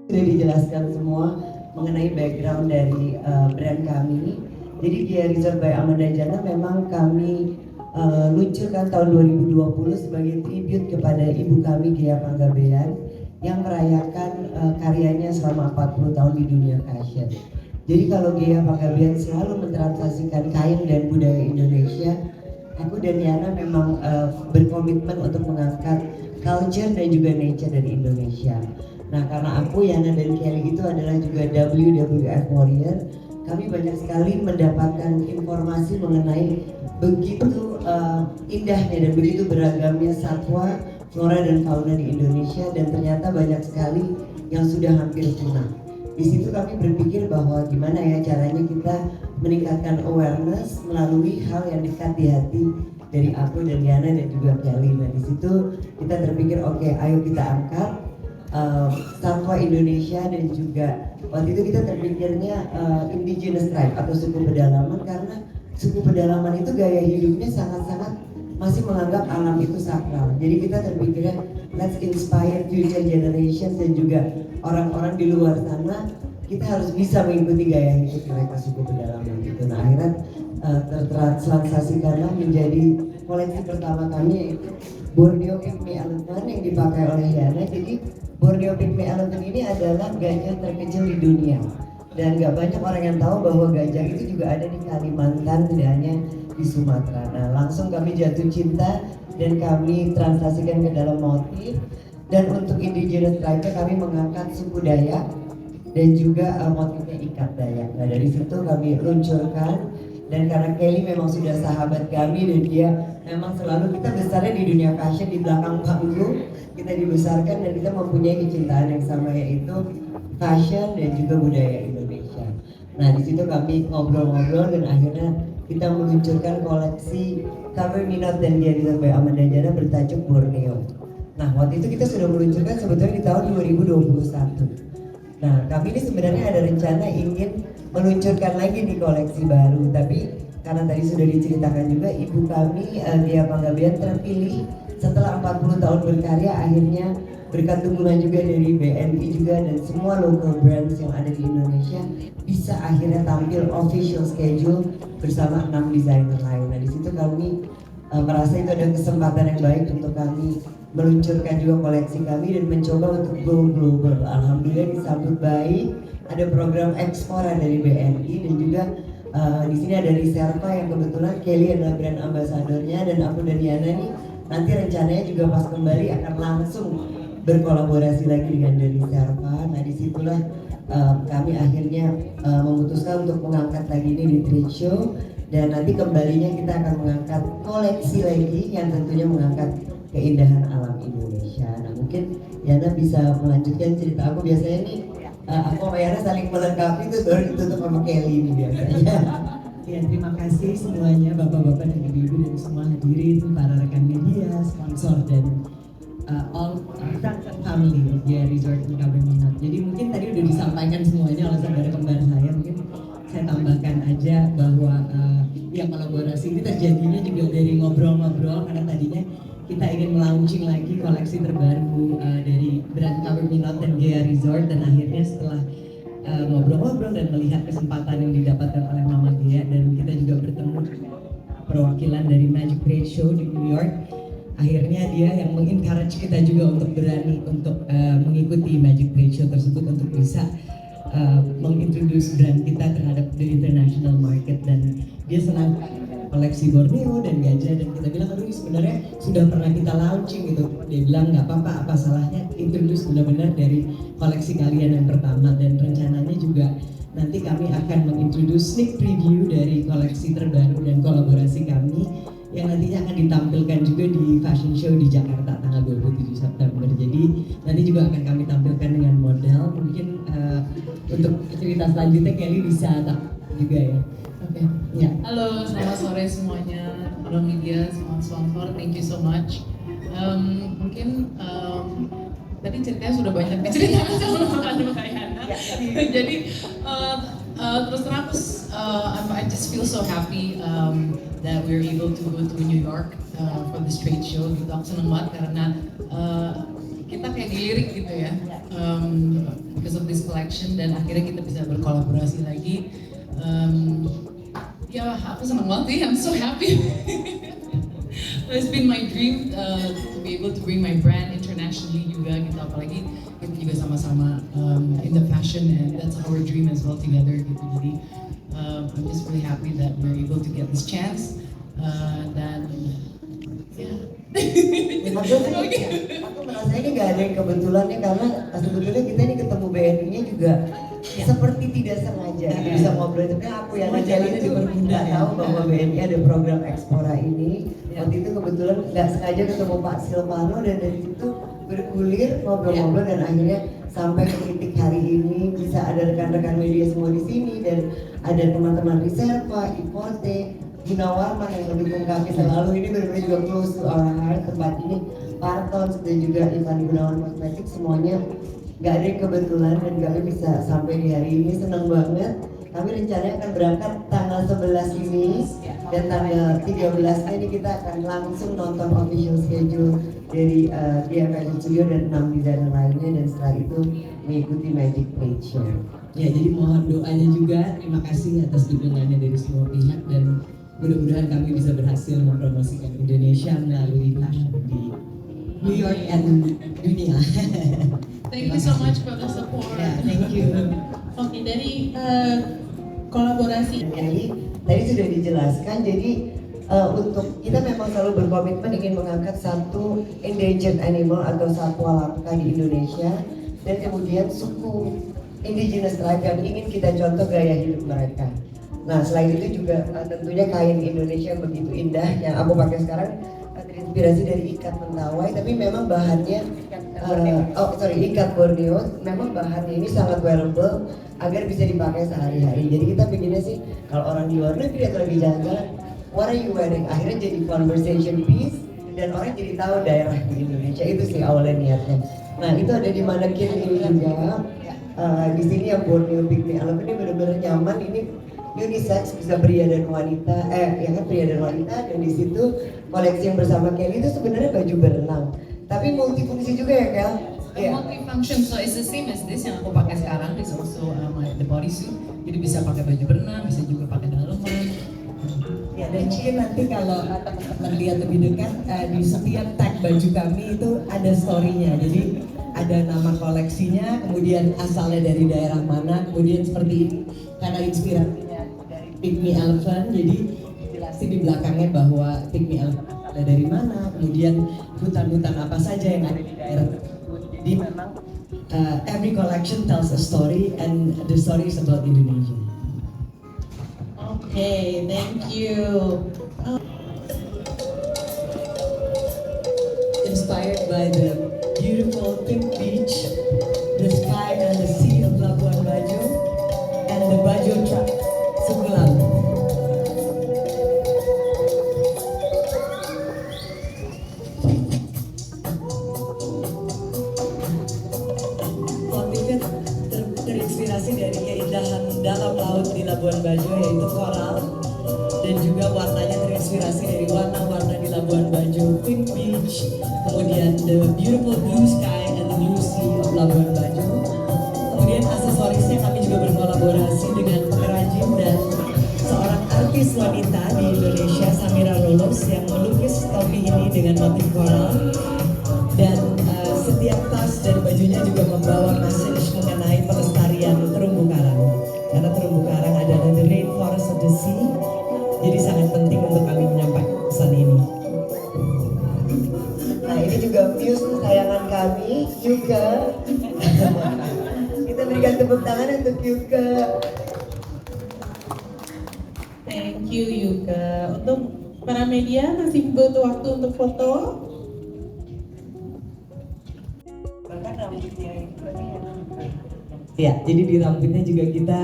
Sudah dijelaskan semua mengenai background dari brand kami. Jadi Gia Resort by Amanda Jana memang kami luncurkan tahun 2020 sebagai tribute kepada ibu kami Gia Panggabean yang merayakan karyanya selama 40 tahun di dunia fashion. Jadi kalau Gia Panggabean selalu mentransaksikan kain dan budaya Indonesia, aku dan Yana memang berkomitmen untuk mengangkat culture dan juga nature dari Indonesia. Nah, karena aku, Yana dan Kelly itu adalah juga WWF Warrior, kami banyak sekali mendapatkan informasi mengenai begitu indahnya dan begitu beragamnya satwa, flora dan fauna di Indonesia, dan ternyata banyak sekali yang sudah hampir punah. Di situ kami berpikir bahwa gimana ya caranya kita meningkatkan awareness melalui hal yang dekat di hati dari aku dan Yana dan juga Kelly. Nah, di situ kita terpikir oke, ayo kita angkat satwa Indonesia dan juga waktu itu kita terpikirnya indigenous tribe atau suku pedalaman, karena suku pedalaman itu gaya hidupnya sangat-sangat masih menganggap alam itu sakral. Jadi kita terpikirnya let's inspire future generations dan juga orang-orang di luar sana, kita harus bisa mengikuti gaya hidup mereka suku pedalaman itu. Nah, akhirnya tertranslasikanlah menjadi koleksi pertama kami, yaitu Borneo Pygmy Elephant yang dipakai oleh Yana. Jadi Borneo Pygmy Elephant ini adalah gajah terkecil di dunia, dan gak banyak orang yang tahu bahwa gajah itu juga ada di Kalimantan, tidak hanya di Sumatera. Nah, langsung kami jatuh cinta dan kami translasikan ke dalam motif. Dan untuk indigenous tribe kami mengangkat suku Dayak dan juga motifnya ikat Dayak. Nah, dari situ kami luncurkan. Dan karena Kelly memang sudah sahabat kami dan dia memang selalu, kita besarnya di dunia fashion, di belakang panggung kita dibesarkan dan kita mempunyai kecintaan yang sama, yaitu fashion dan juga budaya Indonesia. Nah, di situ kami ngobrol-ngobrol dan akhirnya kita meluncurkan koleksi Cover Me Not dan Gia Resort by Amanda Jana bertajuk Borneo. Nah, waktu itu kita sudah meluncurkan sebetulnya di tahun 2021. Nah, kami ini sebenarnya ada rencana ingin meluncurkan lagi di koleksi baru, tapi karena tadi sudah diceritakan juga, ibu kami Gia Panggabean terpilih setelah 40 tahun berkarya, akhirnya berkat dukungan juga dari BNI juga dan semua local brands yang ada di Indonesia, bisa akhirnya tampil official schedule bersama 6 desainer lain. Nah, di situ kami merasa itu ada kesempatan yang baik untuk kami meluncurkan juga koleksi kami dan mencoba untuk go global. Alhamdulillah disambut baik. Ada program ekspor dari BNI dan juga di sini ada Reserva yang kebetulan Kelly adalah brand ambasadornya, dan aku dan Yana nih nanti rencananya juga pas kembali akan langsung berkolaborasi lagi dengan Reserva. Nah, disitulah kami akhirnya memutuskan untuk mengangkat lagi ini di trade show, dan nanti kembalinya kita akan mengangkat koleksi lagi yang tentunya mengangkat keindahan alam Indonesia. Nah, mungkin Yana bisa melanjutkan cerita aku. Biasanya nih aku sama Yana saling melengkapi, itu baru ditutup sama Kelly ini biasanya. Ya, terima kasih semuanya, bapak-bapak dan ibu-ibu dan semua hadirin, para rekan media, sponsor dan all friends and family Gia Resort and Cover Me Not. Jadi mungkin tadi udah disampaikan semuanya oleh saudara kembar saya. Mungkin saya tambahkan aja bahwa ya kolaborasi ini terjadinya juga dari ngobrol-ngobrol, karena tadinya kita ingin launching lagi koleksi terbaru dari brand Cover Me Not dan Gia Resort, dan akhirnya setelah ngobrol-ngobrol dan melihat kesempatan yang didapatkan oleh Mama Gia, dan kita juga bertemu perwakilan dari Magic Trade Show di New York, akhirnya dia yang mengencourage kita juga untuk berani untuk mengikuti Magic Trade Show tersebut untuk bisa mengintroduce brand kita terhadap the international market. Dan dia senang koleksi Borneo dan gajah, dan kita bilang aduh ini sebenarnya sudah pernah kita launching gitu. Dia bilang nggak apa-apa, apa salahnya introduce benar-benar dari koleksi kalian yang pertama. Dan rencananya juga nanti kami akan mengintroduce sneak preview dari koleksi terbaru dan kolaborasi kami yang nantinya akan ditampilkan juga di fashion show di Jakarta tanggal 27 September. Jadi nanti juga akan kami tampilkan dengan model. Mungkin untuk cerita selanjutnya Kelly bisa juga ya. Oke. Ya. Halo, selamat sore semuanya. Halo media, semua sponsor, thank you so much. Mungkin tadi ceritanya sudah banyak diceritakan sama Mbak Yana. Jadi terus terang I just feel so happy that we're able to go to New York for this trade show. Gitu, aku seneng banget karena kita kayak dilirik gitu ya. because of this collection dan akhirnya kita bisa berkolaborasi lagi. Ya aku senang banget sih, I'm so happy. It's been my dream to be able to bring my brand internationally juga gitu, apalagi kita juga sama-sama in the fashion and that's our dream as well together gitu. Jadi I'm just really happy that we're able to get this chance dan ya. Aku merasa ini gak ada yang kebetulan ya, karena sebetulnya kita ini ketemu BNI-nya juga seperti tidak sengaja bisa ngobrol. Itu kan aku yang aja itu nggak tahu bahwa BNI ada program Ekspora ini. Waktu itu kebetulan nggak sengaja ketemu Pak Silvano dan dari situ bergulir ngobrol-ngobrol dan akhirnya sampai ke titik hari ini bisa ada rekan-rekan media semua di sini dan ada teman-teman Reserva, Ipote, Gunawarman yang mendukung kami selalu. Ini benar-benar juga close to our heart. Tempat ini Partons dan juga Ivan Gunawan Kosmetik semuanya gak ada yang kebetulan dan kami bisa sampai di hari ini. Senang banget. Kami rencananya akan berangkat tanggal 11 ini dan tanggal 13-nya ini kita akan langsung nonton official schedule dari DFX Studio dan 6 desainer lainnya, dan setelah itu mengikuti Magic Plate Show. Ya, jadi mohon doanya juga. Terima kasih atas dukungannya dari semua pihak dan mudah-mudahan kami bisa berhasil mempromosikan Indonesia melalui fashion di New York and dunia. Thank you so much for the support. Yeah, thank you. Oke, dari kolaborasi. Jadi tadi sudah dijelaskan. Jadi untuk kita memang selalu berkomitmen ingin mengangkat satu endangered animal atau satwa langka di Indonesia dan kemudian suku indigenous tribe yang ingin kita contoh gaya hidup mereka. Nah, selain itu juga tentunya kain Indonesia yang begitu indah yang aku pakai sekarang terinspirasi dari ikat mentawai, tapi memang bahannya ikat Borneo. Memang bahannya ini sangat wearable agar bisa dipakai sehari-hari. Jadi kita pinginnya sih kalau orang di luar negeri atau lagi jalan-jalan, what are you wearing? Akhirnya jadi conversation piece dan orang jadi tahu daerah di Indonesia. Itu sih awalnya niatnya. Nah, itu ada di manekin ini juga. Di sini yang Borneo Pygmy Elephant ini benar-benar nyaman. Ini unisex, bisa pria dan wanita, pria dan wanita. Dan di situ koleksi yang bersama Kelly itu sebenarnya baju berenang, tapi multifungsi juga ya Kel? Multifunction, so it's the same as this yang aku pakai sekarang. This also the bodysuit, jadi bisa pakai baju berenang, bisa juga pakai daleman. Ya, dan mungkin nanti kalau teman-teman lihat lebih dekat di setiap tag baju kami itu ada story-nya. Jadi ada nama koleksinya, kemudian asalnya dari daerah mana, kemudian seperti ini karena inspirasinya dari Pygmy Elephant. Jadi dijelasin di belakangnya bahwa Pygmy Elephant asalnya dari mana, kemudian hutan-hutan apa saja yang ada di daerah tersebut. Jadi memang every collection tells a story and the story is about Indonesia. Oke, thank you. Inspired by the beautiful pink beach, the sky and the sea of Labuan Bajo, and the Bajo Track, Sugulam. Motifnya terinspirasi dari keindahan dalam laut di Labuan Bajo, yaitu koral, dan juga warnanya terinspirasi dari warna-warna di Labuan Bajo, pink beach, kemudian the beautiful blue sky and the blue sea of Labuan Bajo. Kemudian aksesorisnya kami juga berkolaborasi dengan pengrajin dan seorang artis wanita di Indonesia, Samira Rolos, yang melukis topi ini dengan motif koral. Dan setiap tas dan bajunya juga membawa message mengenai pelestarian terumbu karang. Karena terumbu karang adalah the rainforest of the sea. Jadi sangat penting untuk kami menyampaikan pesan ini. Nah, ini juga Muse kesayangan kami, Yuka. Kita berikan tepuk tangan untuk Yuka. Thank you Yuka. Untuk para media masih butuh waktu untuk foto. Ya, jadi di rambutnya juga kita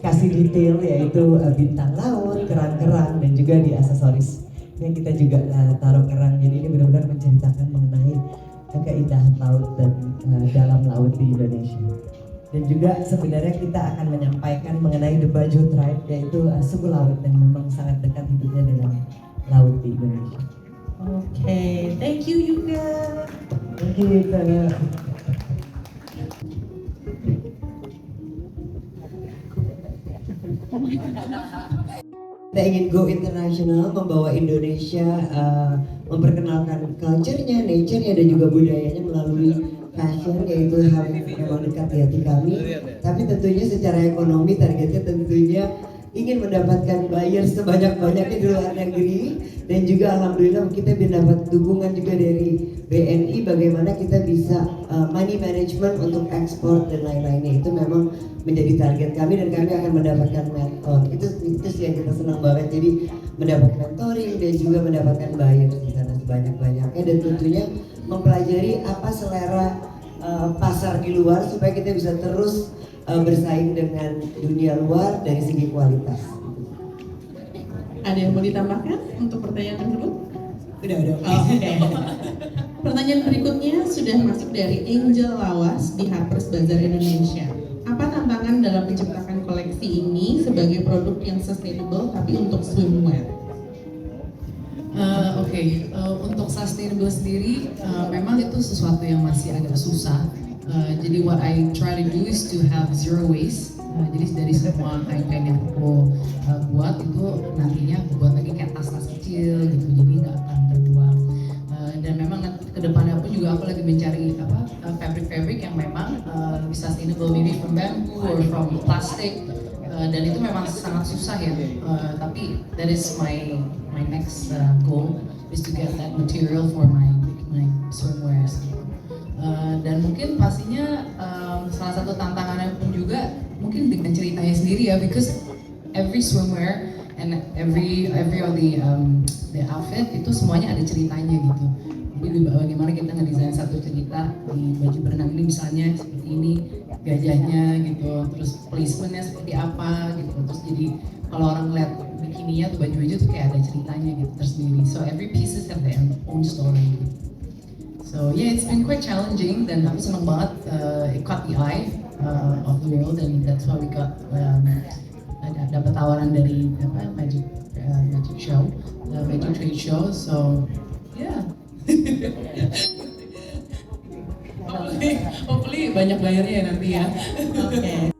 kasih detail, yaitu bintang laut, kerang-kerang, dan juga di aksesorisnya kita juga taruh kerang. Jadi ini benar-benar menceritakan mengenai keindahan laut dan dalam laut di Indonesia. Dan juga sebenarnya kita akan menyampaikan mengenai the Bajo Tribe, yaitu suku laut yang memang sangat dekat hidupnya dengan laut di Indonesia. Oke, thank you Yuka. Thank you, Yuka. Kita ingin go internasional, membawa Indonesia, memperkenalkan culture-nya, nature-nya, dan juga budayanya melalui fashion, yaitu hal yang memang dekat di hati kami. Tapi tentunya secara ekonomi targetnya tentunya ingin mendapatkan buyer sebanyak-banyaknya di luar negeri, dan juga alhamdulillah kita mendapat dukungan juga dari BNI bagaimana kita bisa money management untuk ekspor dan lain-lainnya. Itu memang menjadi target kami, dan kami akan mendapatkan mentor. Itu sih yang kita senang banget, jadi mendapat mentoring dan juga mendapatkan buyer di sana sebanyak-banyaknya, dan tentunya mempelajari apa selera pasar di luar supaya kita bisa terus bersaing dengan dunia luar dari segi kualitas. Ada yang mau ditambahkan untuk pertanyaan tersebut? Udah. Oh, oke. Pertanyaan berikutnya sudah masuk dari Angel Lawas di Harper's Bazaar Indonesia. Apa tantangan dalam menciptakan koleksi ini sebagai produk yang sustainable tapi untuk swimwear? Untuk sustainable sendiri memang itu sesuatu yang masih agak susah. Jadi what I try to do is to have zero waste. Jadi dari semua kain-kain yang aku buat itu nantinya aku buat lagi kayak tas-tas kecil gitu. Jadi nggak akan terbuang. Dan memang ke depannya pun juga aku lagi mencari fabric-fabric yang memang lebih sustainable, maybe from bamboo or from plastic. Dan itu memang sangat susah ya. Tapi that is my next goal is to get that material for my swimwear. Dan mungkin pastinya salah satu tantangannya pun juga mungkin dengan ceritanya sendiri ya, because every swimwear and every of the outfit itu semuanya ada ceritanya gitu. Jadi bagaimana kita ngedesain satu cerita di baju berenang ini misalnya seperti ini gajahnya gitu, terus placementnya seperti apa gitu, terus jadi kalau orang lihat bikininya tuh baju tuh kayak ada ceritanya gitu tersendiri. So every pieces have their own story gitu. So yeah, it's been quite challenging, dan aku senang banget it caught the eye of the world, and that's why we got dapat tawaran dari Magic Show, Magic Trade Show. So yeah. Hopefully banyak bayarnya ya nanti ya. Oke.